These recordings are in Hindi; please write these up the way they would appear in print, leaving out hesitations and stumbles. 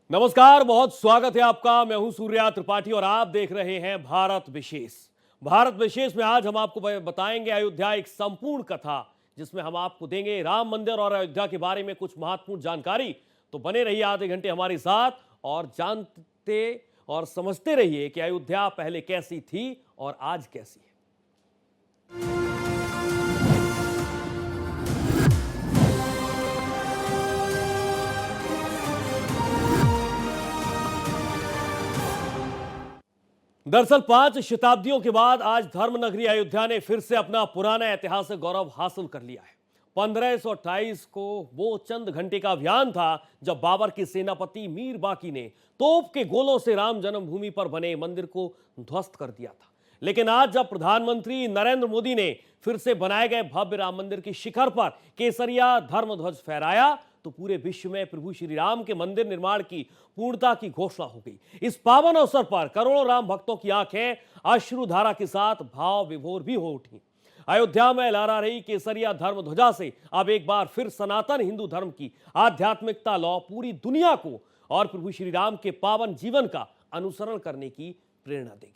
नमस्कार, बहुत स्वागत है आपका। मैं हूं सूर्या त्रिपाठी और आप देख रहे हैं भारत विशेष। भारत विशेष में आज हम आपको बताएंगे अयोध्या एक संपूर्ण कथा, जिसमें हम आपको देंगे राम मंदिर और अयोध्या के बारे में कुछ महत्वपूर्ण जानकारी। तो बने रहिए आधे घंटे हमारे साथ और जानते और समझते रहिए कि अयोध्या पहले कैसी थी और आज कैसी है। दरअसल 5 शताब्दियों के बाद आज धर्मनगरी अयोध्या ने फिर से अपना पुराना ऐतिहासिक गौरव हासिल कर लिया है। 1528 को वो चंद घंटे का अभियान था जब बाबर के सेनापति मीर बाकी ने तोप के गोलों से राम जन्मभूमि पर बने मंदिर को ध्वस्त कर दिया था। लेकिन आज जब प्रधानमंत्री नरेंद्र मोदी ने फिर से बनाए गए भव्य राम मंदिर की शिखर पर केसरिया धर्म ध्वज फहराया, तो पूरे विश्व में प्रभु श्री राम के मंदिर निर्माण की पूर्णता की घोषणा हो गई। इस पावन अवसर पर करोड़ों राम भक्तों की आंखें अश्रुधारा के साथ भाव विभोर भी हो उठी। अयोध्या में लहरा रही केसरिया धर्म ध्वजा से अब एक बार फिर सनातन हिंदू धर्म की आध्यात्मिकता लौ पूरी दुनिया को और प्रभु श्री राम के पावन जीवन का अनुसरण करने की प्रेरणा देगी।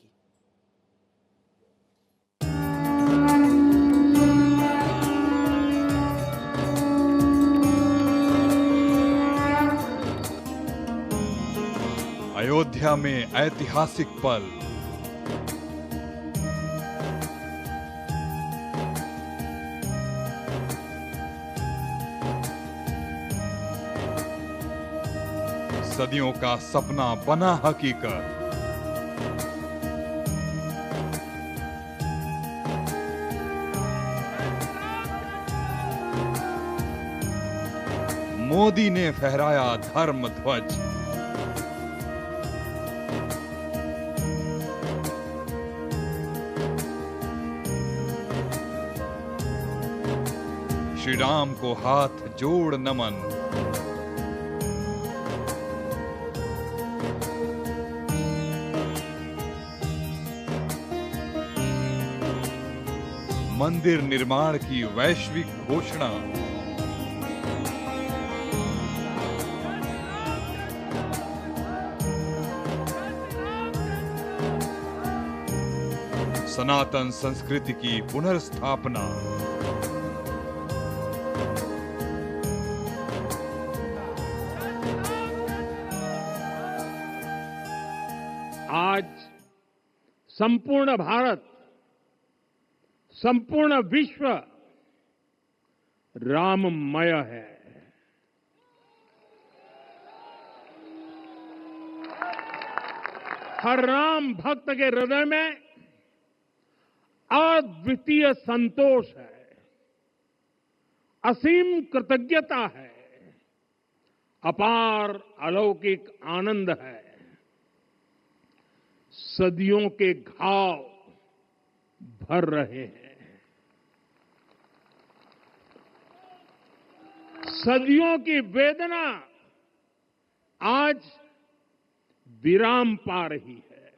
अयोध्या में ऐतिहासिक पल। सदियों का सपना बना हकीकत। मोदी ने फहराया धर्म ध्वज। श्री राम को हाथ जोड़ नमन। मंदिर निर्माण की वैश्विक घोषणा। सनातन संस्कृति की पुनर्स्थापना। आज संपूर्ण भारत, संपूर्ण विश्व राममय है। हर राम भक्त के हृदय में अद्वितीय संतोष है, असीम कृतज्ञता है, अपार अलौकिक आनंद है। सदियों के घाव भर रहे हैं, सदियों की वेदना आज विराम पा रही है,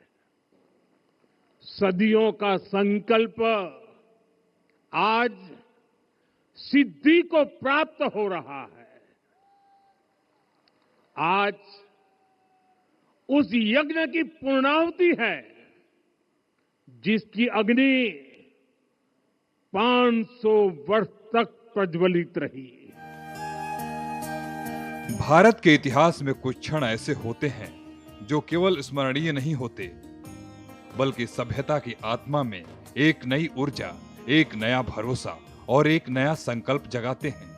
सदियों का संकल्प आज सिद्धि को प्राप्त हो रहा है। आज उस यज्ञ की पूर्णाहुति है जिसकी अग्नि 500 वर्ष तक प्रज्वलित रही। भारत के इतिहास में कुछ क्षण ऐसे होते हैं जो केवल स्मरणीय नहीं होते, बल्कि सभ्यता की आत्मा में एक नई ऊर्जा, एक नया भरोसा और एक नया संकल्प जगाते हैं।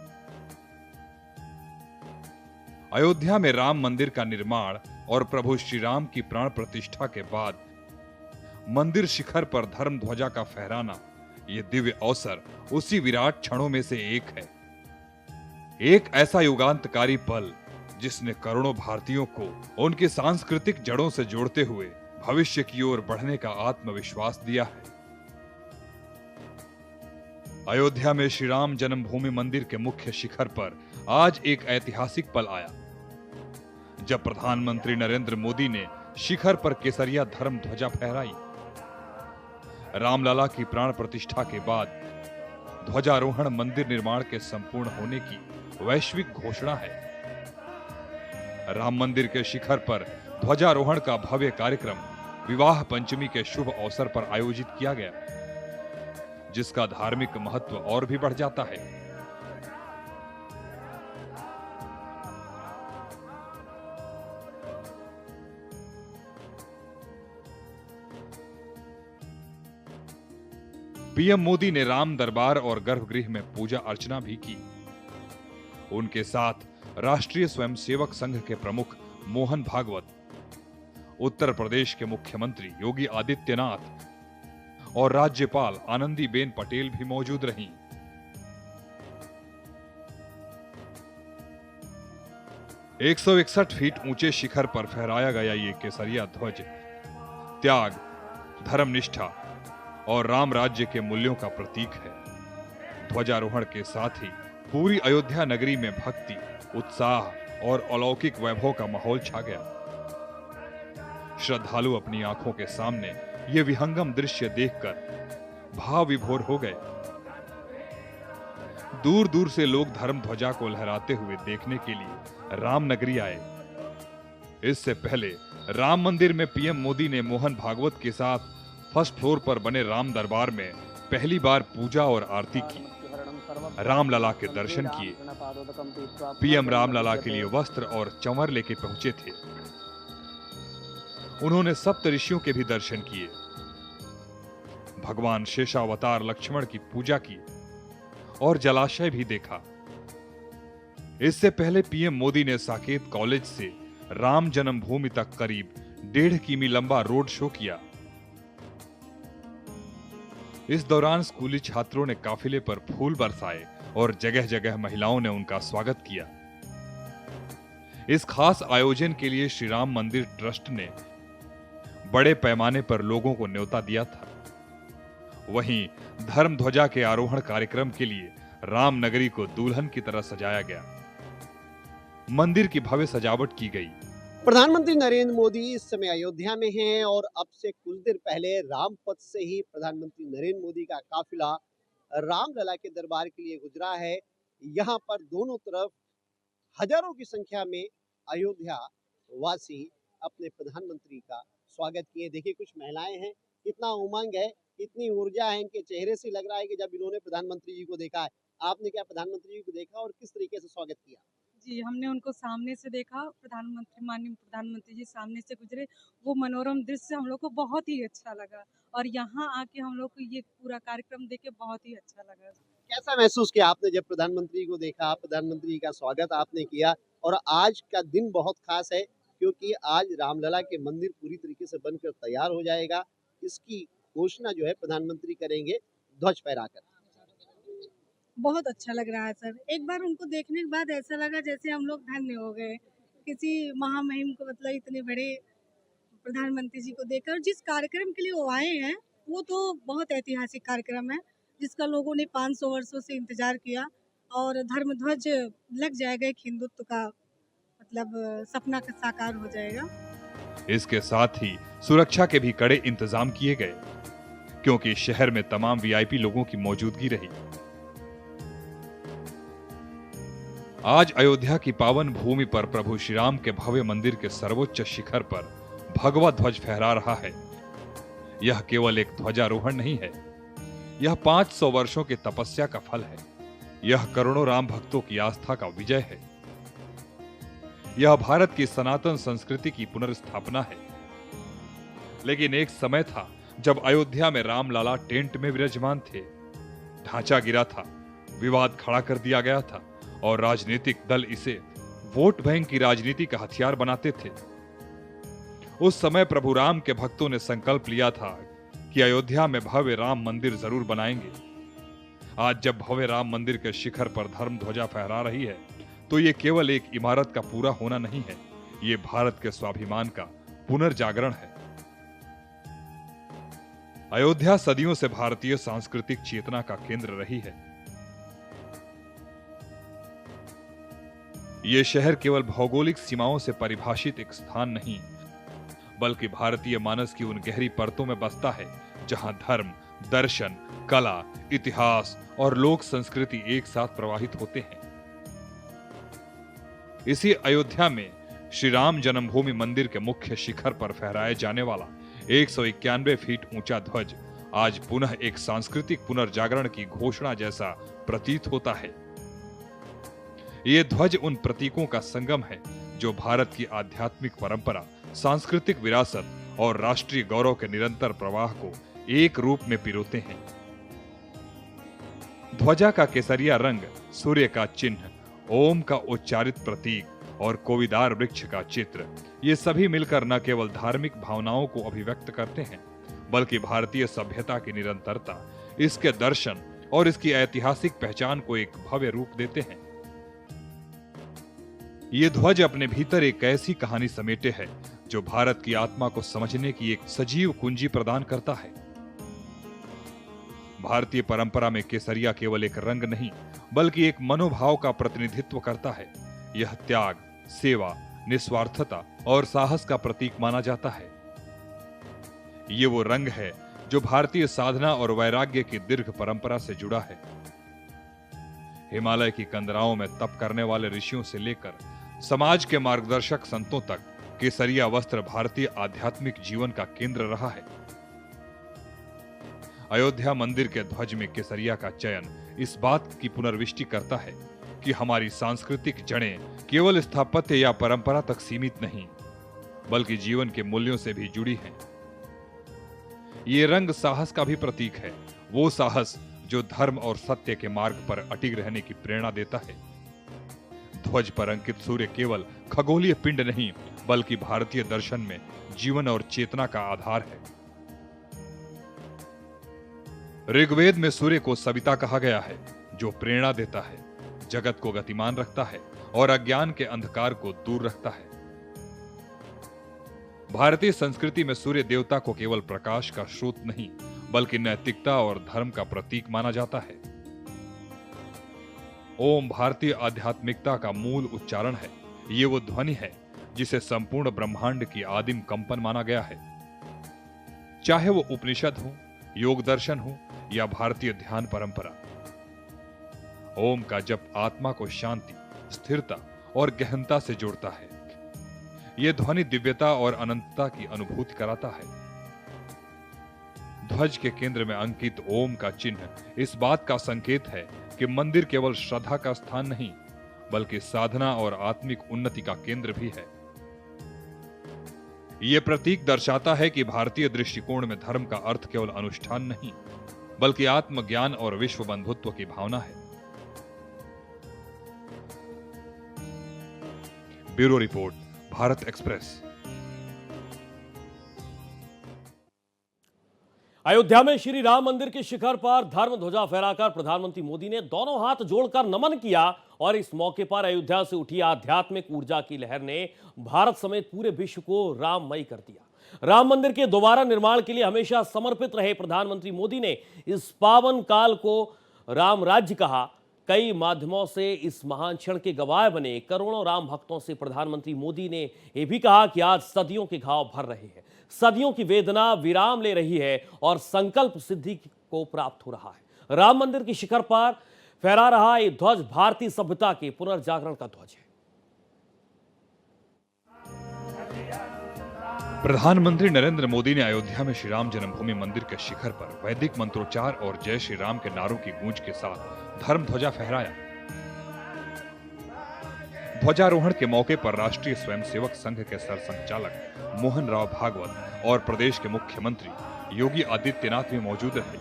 अयोध्या में राम मंदिर का निर्माण और प्रभु श्री राम की प्राण प्रतिष्ठा के बाद मंदिर शिखर पर धर्म ध्वजा का फहराना, यह दिव्य अवसर उसी विराट क्षणों में से एक है। एक ऐसा युगांतकारी पल जिसने करोड़ों भारतीयों को उनकी सांस्कृतिक जड़ों से जोड़ते हुए भविष्य की ओर बढ़ने का आत्मविश्वास दिया है। अयोध्या में श्री राम जन्मभूमि मंदिर के मुख्य शिखर पर आज एक ऐतिहासिक पल आया, जब प्रधानमंत्री नरेंद्र मोदी ने शिखर पर केसरिया धर्म ध्वजा फहराई। रामलला की प्राण प्रतिष्ठा के बाद ध्वजारोहण मंदिर निर्माण के संपूर्ण होने की वैश्विक घोषणा है। राम मंदिर के शिखर पर ध्वजारोहण का भव्य कार्यक्रम विवाह पंचमी के शुभ अवसर पर आयोजित किया गया, जिसका धार्मिक महत्व और भी बढ़ जाता है। पीएम मोदी ने राम दरबार और गर्भगृह में पूजा अर्चना भी की। उनके साथ राष्ट्रीय स्वयंसेवक संघ के प्रमुख मोहन भागवत, उत्तर प्रदेश के मुख्यमंत्री योगी आदित्यनाथ और राज्यपाल आनंदीबेन पटेल भी मौजूद रहीं। एक 161 फीट ऊंचे शिखर पर फहराया गया ये केसरिया ध्वज त्याग, धर्मनिष्ठा और राम राज्य के मूल्यों का प्रतीक है। ध्वजारोहण के साथ ही पूरी अयोध्या नगरी में भक्ति, उत्साह और अलौकिक वैभव का माहौल छा गया। श्रद्धालु अपनी आंखों के सामने ये विहंगम दृश्य देखकर भाव विभोर हो गए। दूर दूर से लोग धर्म ध्वजा को लहराते हुए देखने के लिए राम नगरी आए। इससे पहले राम मंदिर में पीएम मोदी ने मोहन भागवत के साथ फर्स्ट फ्लोर पर बने राम दरबार में पहली बार पूजा और आरती की। रामलला के दर्शन किए। पीएम रामलला के लिए वस्त्र और चंवर लेके पहुंचे थे। उन्होंने सप्त ऋषियों के भी दर्शन किए। भगवान शेषावतार लक्ष्मण की पूजा की और जलाशय भी देखा। इससे पहले पीएम मोदी ने साकेत कॉलेज से राम जन्मभूमि तक करीब 1.5 किमी लंबा रोड शो किया। इस दौरान स्कूली छात्रों ने काफिले पर फूल बरसाए और जगह जगह महिलाओं ने उनका स्वागत किया। इस खास आयोजन के लिए श्री राम मंदिर ट्रस्ट ने बड़े पैमाने पर लोगों को न्योता दिया था। वहीं धर्म ध्वजा के आरोहण कार्यक्रम के लिए राम नगरी को दुल्हन की तरह सजाया गया। मंदिर की भव्य सजावट की गई। प्रधानमंत्री नरेंद्र मोदी इस समय अयोध्या में हैं और अब से कुछ देर पहले रामपथ से ही प्रधानमंत्री नरेंद्र मोदी का काफिला रामलला के दरबार के लिए गुजरा है। यहाँ पर दोनों तरफ हजारों की संख्या में अयोध्या वासी अपने प्रधानमंत्री का स्वागत किए। देखिए कुछ महिलाएं हैं, इतना उमंग है, इतनी ऊर्जा है इनके चेहरे से, लग रहा है कि जब इन्होंने प्रधानमंत्री जी को देखा है। आपने क्या प्रधानमंत्री जी को देखा और किस तरीके से स्वागत किया? जी, हमने उनको सामने से देखा। माननीय प्रधानमंत्री जी सामने से गुजरे। वो मनोरम दृश्य हम लोग को बहुत ही अच्छा लगा और यहाँ आके हम लोग को ये पूरा कार्यक्रम देख के बहुत ही अच्छा लगा। कैसा महसूस किया आपने जब प्रधानमंत्री को देखा, प्रधानमंत्री का स्वागत आपने किया? और आज का दिन बहुत खास है क्योंकि आज रामलला के मंदिर पूरी तरीके से बनकर तैयार हो जाएगा। इसकी घोषणा जो है प्रधानमंत्री करेंगे ध्वज फहराकर। बहुत अच्छा लग रहा है सर। एक बार उनको देखने के बाद ऐसा लगा जैसे हम लोग धन्य हो गए किसी महामहिम को, मतलब इतने बड़े प्रधानमंत्री जी को देखकर। जिस कार्यक्रम के लिए वो आए हैं वो तो बहुत ऐतिहासिक कार्यक्रम है जिसका लोगों ने 500 वर्षों से इंतजार किया और धर्म ध्वज लग जाएगा। एक हिंदुत्व का मतलब सपना का साकार हो जाएगा। इसके साथ ही सुरक्षा के भी कड़े इंतजाम किए गए क्योंकि शहर में तमाम वीआईपी लोगों की मौजूदगी रही। आज अयोध्या की पावन भूमि पर प्रभु श्री राम के भव्य मंदिर के सर्वोच्च शिखर पर भगवा ध्वज फहरा रहा है। यह केवल एक ध्वजारोहण नहीं है, यह 500 वर्षों की तपस्या का फल है। यह करोड़ों राम भक्तों की आस्था का विजय है। यह भारत की सनातन संस्कृति की पुनर्स्थापना है। लेकिन एक समय था जब अयोध्या में रामलला टेंट में विराजमान थे। ढांचा गिरा था, विवाद खड़ा कर दिया गया था और राजनीतिक दल इसे वोट बैंक की राजनीति का हथियार बनाते थे। उस समय प्रभु राम के भक्तों ने संकल्प लिया था कि अयोध्या में भव्य राम मंदिर जरूर बनाएंगे। आज जब भव्य राम मंदिर के शिखर पर धर्म ध्वजा फहरा रही है तो ये केवल एक इमारत का पूरा होना नहीं है, ये भारत के स्वाभिमान का पुनर्जागरण है। अयोध्या सदियों से भारतीय सांस्कृतिक चेतना का केंद्र रही है। ये शहर केवल भौगोलिक सीमाओं से परिभाषित एक स्थान नहीं, बल्कि भारतीय मानस की उन गहरी परतों में बसता है जहां धर्म, दर्शन, कला, इतिहास और लोक संस्कृति एक साथ प्रवाहित होते हैं। इसी अयोध्या में श्री राम जन्मभूमि मंदिर के मुख्य शिखर पर फहराए जाने वाला 191 फीट ऊंचा ध्वज आज पुनः एक सांस्कृतिक पुनर्जागरण की घोषणा जैसा प्रतीत होता है। ये ध्वज उन प्रतीकों का संगम है जो भारत की आध्यात्मिक परंपरा, सांस्कृतिक विरासत और राष्ट्रीय गौरव के निरंतर प्रवाह को एक रूप में पिरोते हैं। ध्वजा का केसरिया रंग, सूर्य का चिन्ह, ओम का उच्चारित प्रतीक और कोविदार वृक्ष का चित्र, ये सभी मिलकर न केवल धार्मिक भावनाओं को अभिव्यक्त करते हैं, बल्कि भारतीय सभ्यता की निरंतरता, इसके दर्शन और इसकी ऐतिहासिक पहचान को एक भव्य रूप देते हैं। ये ध्वज अपने भीतर एक ऐसी कहानी समेटे है जो भारत की आत्मा को समझने की एक सजीव कुंजी प्रदान करता है। भारतीय परंपरा में केसरिया केवल एक रंग नहीं, बल्कि एक मनोभाव का प्रतिनिधित्व करता है। यह त्याग, सेवा, निस्वार्थता और साहस का प्रतीक माना जाता है। ये वो रंग है जो भारतीय साधना और वैराग्य की दीर्घ परंपरा से जुड़ा है। हिमालय की कंदराओं में तप करने वाले ऋषियों से लेकर समाज के मार्गदर्शक संतों तक केसरिया वस्त्र भारतीय आध्यात्मिक जीवन का केंद्र रहा है। अयोध्या मंदिर के ध्वज में केसरिया का चयन इस बात की पुनर्विष्टि करता है कि हमारी सांस्कृतिक जड़ें केवल स्थापत्य या परंपरा तक सीमित नहीं, बल्कि जीवन के मूल्यों से भी जुड़ी हैं। ये रंग साहस का भी प्रतीक है, वो साहस जो धर्म और सत्य के मार्ग पर अटिग रहने की प्रेरणा देता है। ध्वज पर अंकित सूर्य केवल खगोलीय पिंड नहीं, बल्कि भारतीय दर्शन में जीवन और चेतना का आधार है। ऋग्वेद में सूर्य को सविता कहा गया है, जो प्रेरणा देता है, जगत को गतिमान रखता है और अज्ञान के अंधकार को दूर रखता है। भारतीय संस्कृति में सूर्य देवता को केवल प्रकाश का स्रोत नहीं, बल्कि नैतिकता और धर्म का प्रतीक माना जाता है। ओम भारतीय आध्यात्मिकता का मूल उच्चारण है। ये वो ध्वनि है जिसे संपूर्ण ब्रह्मांड की आदिम कंपन माना गया है। चाहे वो उपनिषद हो, योग दर्शन हो या भारतीय ध्यान परंपरा, ओम का जप आत्मा को शांति, स्थिरता और गहनता से जोड़ता है। यह ध्वनि दिव्यता और अनंतता की अनुभूति कराता है। ध्वज के केंद्र में अंकित ओम का चिन्ह इस बात का संकेत है कि मंदिर केवल श्रद्धा का स्थान नहीं, बल्कि साधना और आत्मिक उन्नति का केंद्र भी है। यह प्रतीक दर्शाता है कि भारतीय दृष्टिकोण में धर्म का अर्थ केवल अनुष्ठान नहीं, बल्कि आत्मज्ञान और विश्व बंधुत्व की भावना है। Bureau report, Bharat express. Ayodhya में श्री राम मंदिर के शिखर पर धर्म ध्वजा फहराकर प्रधानमंत्री मोदी ने दोनों हाथ जोड़कर नमन किया और इस मौके पर अयोध्या से उठी आध्यात्मिक ऊर्जा की लहर ने भारत समेत पूरे विश्व को राममय कर दिया। राम मंदिर के दोबारा निर्माण के लिए हमेशा समर्पित रहे प्रधानमंत्री मोदी ने इस पावन काल को राम राज्य कहा। कई माध्यमों से इस महान क्षण के गवाह बने करोड़ों राम भक्तों से प्रधानमंत्री मोदी ने यह भी कहा कि आज सदियों के घाव भर रहे हैं, सदियों की वेदना विराम ले रही है और संकल्प सिद्धि को प्राप्त हो रहा है। राम मंदिर की शिखर पर फहरा रहा ये ध्वज भारतीय सभ्यता के पुनर्जागरण का ध्वज है। प्रधानमंत्री नरेंद्र मोदी ने अयोध्या में श्री राम जन्मभूमि मंदिर के शिखर पर वैदिक मंत्रोच्चार और जय श्री राम के नारों की गूंज के साथ धर्म ध्वजा फहराया। ध्वजारोहण के मौके पर राष्ट्रीय स्वयंसेवक संघ के सरसंघचालक मोहन राव भागवत और प्रदेश के मुख्यमंत्री योगी आदित्यनाथ भी मौजूद रहे।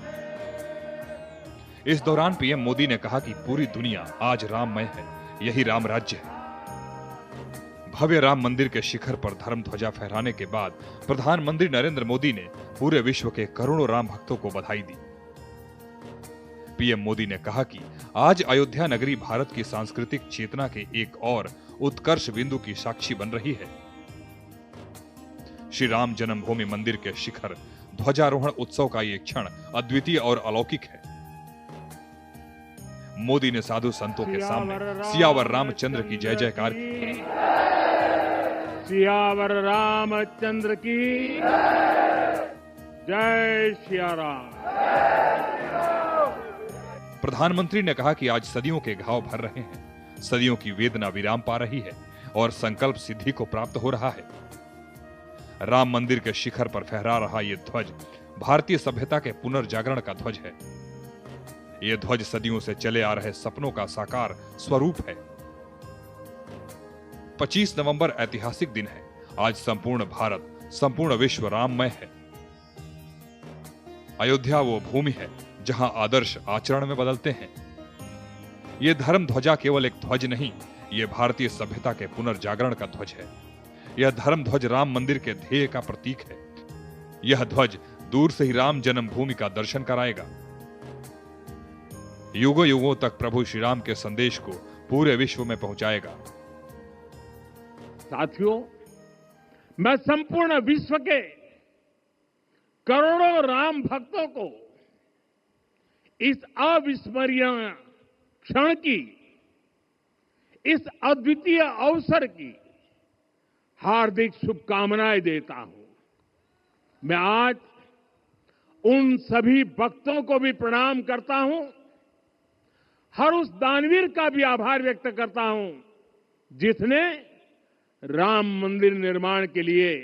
इस दौरान पीएम मोदी ने कहा कि पूरी दुनिया आज राममय है, यही राम राज्य है। भव्य राम मंदिर के शिखर पर धर्म ध्वजा फहराने के बाद प्रधानमंत्री नरेंद्र मोदी ने पूरे विश्व के करोड़ों राम भक्तों को बधाई दी। पीएम मोदी ने कहा कि आज अयोध्या नगरी भारत की सांस्कृतिक चेतना के एक और उत्कर्ष बिंदु की साक्षी बन रही है। श्री राम जन्मभूमि मंदिर के शिखर ध्वजारोहण उत्सव का ये क्षण अद्वितीय और अलौकिक है। मोदी ने साधु संतों के सामने सियावर रामचंद्र की जय जयकार की। सियावर रामचंद्र की जय सिया राम। प्रधानमंत्री ने कहा कि आज सदियों के घाव भर रहे हैं, सदियों की वेदना विराम पा रही है और संकल्प सिद्धि को प्राप्त हो रहा है। राम मंदिर के शिखर पर फहरा रहा यह ध्वज भारतीय सभ्यता के पुनर्जागरण का ध्वज है। यह ध्वज सदियों से चले आ रहे सपनों का साकार स्वरूप है। 25 नवंबर ऐतिहासिक दिन है। आज संपूर्ण भारत, संपूर्ण विश्व राममय है। अयोध्या वो भूमि है जहां आदर्श आचरण में बदलते हैं। यह धर्म ध्वजा केवल एक ध्वज नहीं, यह भारतीय सभ्यता के पुनर्जागरण का ध्वज है। यह धर्म ध्वज राम मंदिर के ध्येय का प्रतीक है। यह ध्वज दूर से ही राम जन्मभूमि का दर्शन कराएगा। युगों युगों तक प्रभु श्री राम के संदेश को पूरे विश्व में पहुंचाएगा। साथियों, मैं संपूर्ण विश्व के करोड़ों राम भक्तों को इस अविस्मरणीय क्षण की, इस अद्वितीय अवसर की हार्दिक शुभकामनाएं देता हूं। मैं आज उन सभी भक्तों को भी प्रणाम करता हूं, हर उस दानवीर का भी आभार व्यक्त करता हूं जिसने राम मंदिर निर्माण के लिए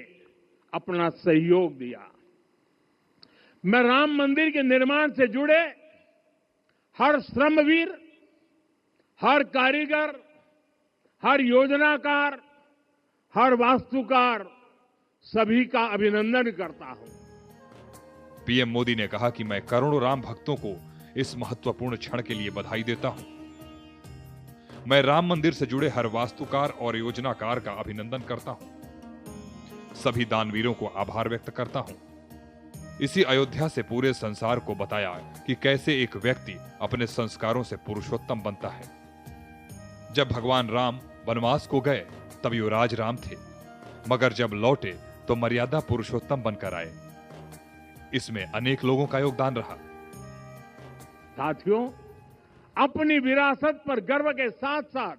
अपना सहयोग दिया। मैं राम मंदिर के निर्माण से जुड़े हर श्रमवीर, हर कारीगर, हर योजनाकार, हर वास्तुकार, सभी का अभिनंदन करता हूं। पीएम मोदी ने कहा कि मैं करोड़ों राम भक्तों को इस महत्वपूर्ण क्षण के लिए बधाई देता हूं। मैं राम मंदिर से जुड़े हर वास्तुकार और योजनाकार का अभिनंदन करता हूं। सभी दानवीरों को आभार व्यक्त करता हूं। इसी अयोध्या से पूरे संसार को बताया कि कैसे एक व्यक्ति अपने संस्कारों से पुरुषोत्तम बनता है। जब भगवान राम वनवास को गए तब युवराज राम थे, मगर जब लौटे तो मर्यादा पुरुषोत्तम बनकर आए। इसमें अनेक लोगों का योगदान रहा। साथियों, अपनी विरासत पर गर्व के साथ साथ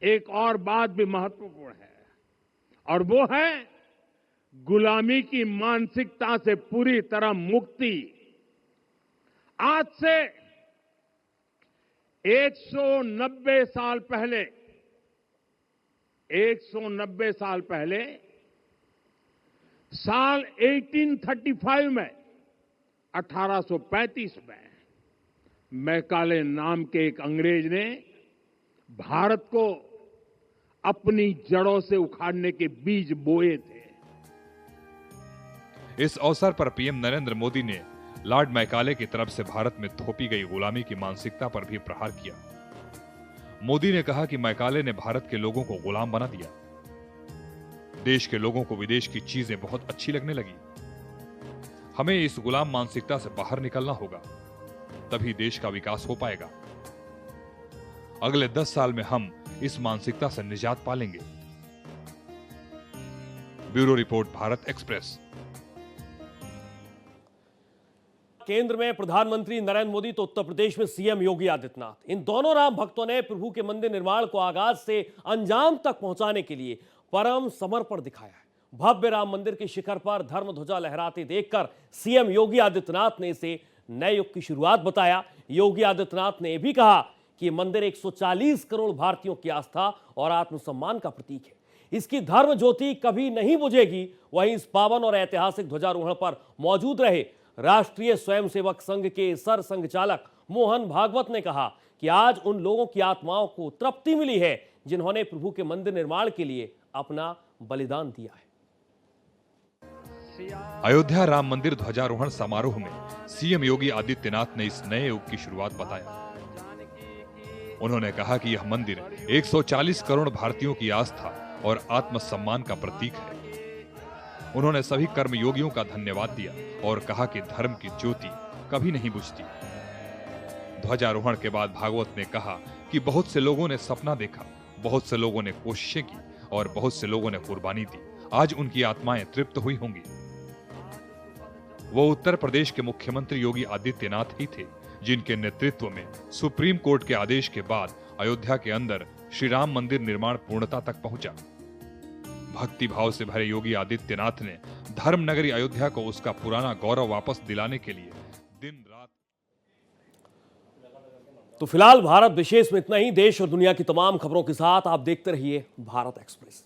एक और बात भी महत्वपूर्ण है, और वो है गुलामी की मानसिकता से पूरी तरह मुक्ति। आज से 190 साल पहले 190 साल पहले साल 1835 में 1835 में मैकाले नाम के एक अंग्रेज ने भारत को अपनी जड़ों से उखाड़ने के बीज बोए थे। इस अवसर पर पीएम नरेंद्र मोदी ने लॉर्ड मैकाले की तरफ से भारत में थोपी गई गुलामी की मानसिकता पर भी प्रहार किया। मोदी ने कहा कि मैकाले ने भारत के लोगों को गुलाम बना दिया। देश के लोगों को विदेश की चीजें बहुत अच्छी लगने लगी। हमें इस गुलाम मानसिकता से बाहर निकलना होगा, तभी देश का विकास हो पाएगा। अगले 10 साल में हम इस मानसिकता से निजात पालेंगे। Bureau report, Bharat express. केंद्र में प्रधानमंत्री नरेंद्र मोदी तो उत्तर प्रदेश में सीएम योगी आदित्यनाथ, इन दोनों राम भक्तों ने प्रभु के मंदिर निर्माण को आगाज से अंजाम तक पहुंचाने के लिए परम समर्पण दिखाया है। भव्य राम मंदिर के शिखर पर धर्म ध्वजा लहराते देखकर सीएम योगी आदित्यनाथ ने इसे नए युग की शुरुआत बताया। योगी आदित्यनाथ ने यह भी कहा कि मंदिर 140 करोड़ भारतीयों की आस्था और आत्मसम्मान का प्रतीक है। इसकी धर्म ज्योति कभी नहीं बुझेगी। वहीं इस पावन और ऐतिहासिक ध्वजारोहण पर मौजूद रहे राष्ट्रीय स्वयंसेवक संघ के सर संघचालक मोहन भागवत ने कहा कि आज उन लोगों की आत्माओं को तृप्ति मिली है जिन्होंने प्रभु के मंदिर निर्माण के लिए अपना बलिदान दिया है। अयोध्या राम मंदिर ध्वजारोहण समारोह में सीएम योगी आदित्यनाथ ने इस नए युग की शुरुआत बताया। उन्होंने कहा कि यह मंदिर 140 करोड़ भारतीयों की आस्था और आत्मसम्मान का प्रतीक है। उन्होंने सभी कर्मयोगियों का धन्यवाद दिया और कहा कि धर्म की ज्योति कभी नहीं बुझती। ध्वजारोहण के बाद भागवत ने कहा कि बहुत से लोगों ने सपना देखा, बहुत से लोगों ने कोशिशें की और बहुत से लोगों ने कुर्बानी दी। आज उनकी आत्माएं तृप्त हुई होंगी। वो उत्तर प्रदेश के मुख्यमंत्री योगी आदित्यनाथ ही थे जिनके नेतृत्व में सुप्रीम कोर्ट के आदेश के बाद अयोध्या के अंदर श्री राम मंदिर निर्माण पूर्णता तक पहुंचा। भक्ति भाव से भरे योगी आदित्यनाथ ने धर्म नगरी अयोध्या को उसका पुराना गौरव वापस दिलाने के लिए दिन रात तो फिलहाल भारत विशेष में इतना ही। देश और दुनिया की तमाम खबरों के साथ आप देखते रहिए भारत एक्सप्रेस।